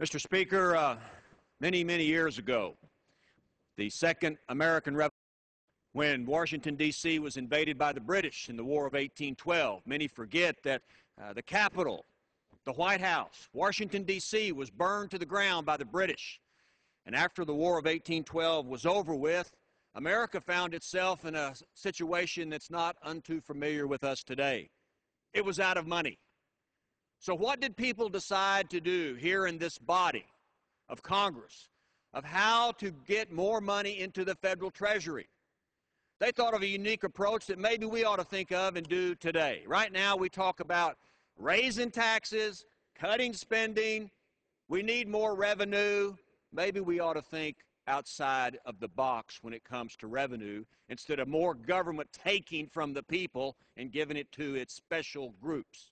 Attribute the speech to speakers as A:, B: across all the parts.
A: Mr. Speaker, many years ago, the Second American Revolution, when Washington, D.C. was invaded by the British in the War of 1812, many forget that the Capitol, the White House, Washington, D.C. was burned to the ground by the British. And after the War of 1812 was over with, America found itself in a situation that's not unto familiar with us today. It was out of money. So what did people decide to do here in this body of Congress of how to get more money into the federal treasury? They thought of a unique approach that maybe we ought to think of and do today. Right now we talk about raising taxes, cutting spending, we need more revenue. Maybe we ought to think outside of the box when it comes to revenue instead of more government taking from the people and giving it to its special groups.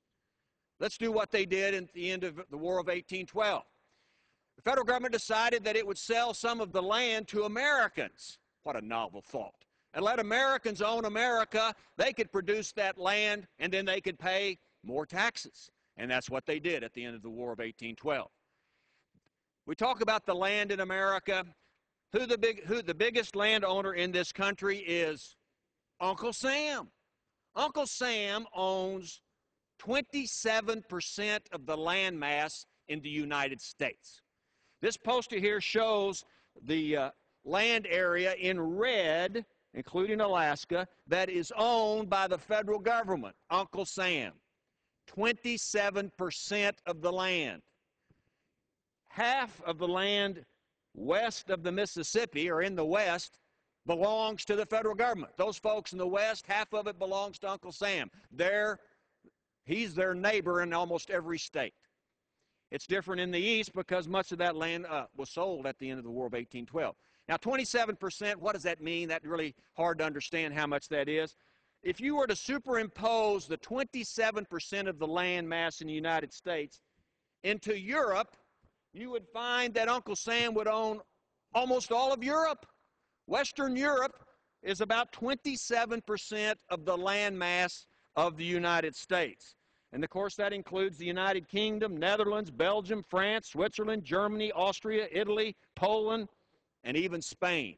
A: Let's do what they did at the end of the War of 1812. The federal government decided that it would sell some of the land to Americans. What a novel thought. And let Americans own America. They could produce that land, and then they could pay more taxes. And that's what they did at the end of the War of 1812. We talk about the land in America. Who the biggest landowner in this country is? Uncle Sam. Uncle Sam owns 27% of the land mass in the United States. This poster here shows the land area in red, including Alaska, that is owned by the federal government. Uncle Sam. 27% of the land. Half of the land west of the Mississippi, or in the west, belongs to the federal government. Those folks in the west, half of it belongs to Uncle Sam. He's their neighbor in almost every state. It's different in the east because much of that land was sold at the end of the War of 1812. Now, 27%, what does that mean? That's really hard to understand how much that is. If you were to superimpose the 27% of the land mass in the United States into Europe, you would find that Uncle Sam would own almost all of Europe. Western Europe is about 27% of the land mass of the United States. And of course that includes the United Kingdom, Netherlands, Belgium, France, Switzerland, Germany, Austria, Italy, Poland, and even Spain.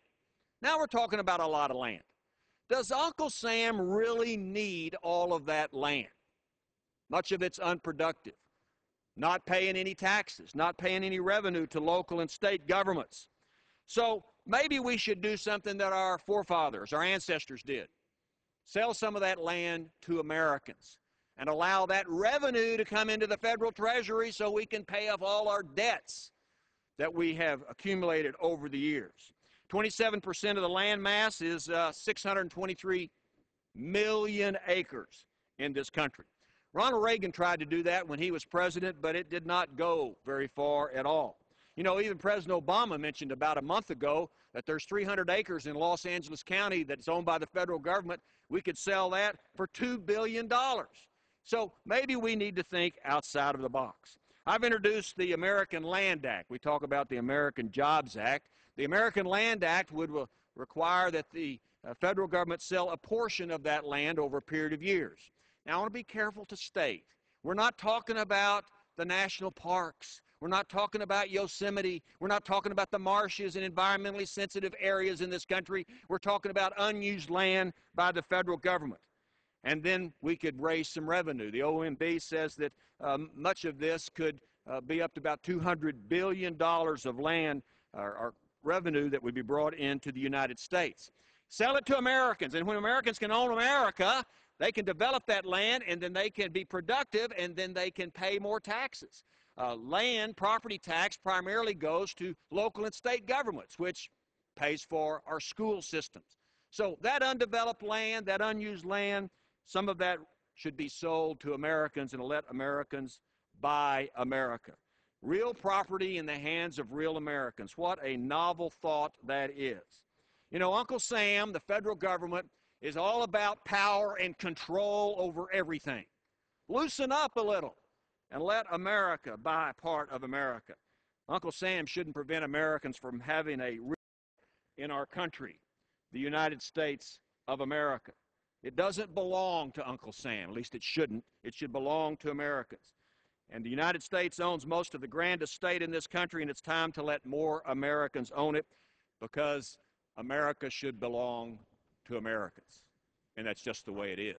A: Now we're talking about a lot of land. Does Uncle Sam really need all of that land? Much of it's unproductive. Not paying any taxes, not paying any revenue to local and state governments. So maybe we should do something that our forefathers, our ancestors did. Sell some of that land to Americans and allow that revenue to come into the federal treasury so we can pay off all our debts that we have accumulated over the years. 27% of the land mass is 623 million acres in this country. Ronald Reagan tried to do that when he was president, but it did not go very far at all. You know, even President Obama mentioned about a month ago that there's 300 acres in Los Angeles County that's owned by the federal government. We could sell that for $2 billion. So maybe we need to think outside of the box. I've introduced the American Land Act. We talk about the American Jobs Act. The American Land Act would require that the federal government sell a portion of that land over a period of years. Now, I want to be careful to state, we're not talking about the national parks. We're not talking about Yosemite. We're not talking about the marshes and environmentally sensitive areas in this country. We're talking about unused land by the federal government. And then we could raise some revenue. The OMB says that much of this could be up to about $200 billion of land or revenue that would be brought into the United States. Sell it to Americans, and when Americans can own America, they can develop that land, and then they can be productive, and then they can pay more taxes. Land property tax primarily goes to local and state governments, which pays for our school systems. So that undeveloped land, that unused land, some of that should be sold to Americans and let Americans buy America. Real property in the hands of real Americans. What a novel thought that is. You know, Uncle Sam, the federal government, is all about power and control over everything. Loosen up a little and let America buy part of America. Uncle Sam shouldn't prevent Americans from having a real in our country, the United States of America. It doesn't belong to Uncle Sam, at least it shouldn't. It should belong to Americans. And the United States owns most of the grandest state in this country, and it's time to let more Americans own it, because America should belong to Americans. And that's just the way it is.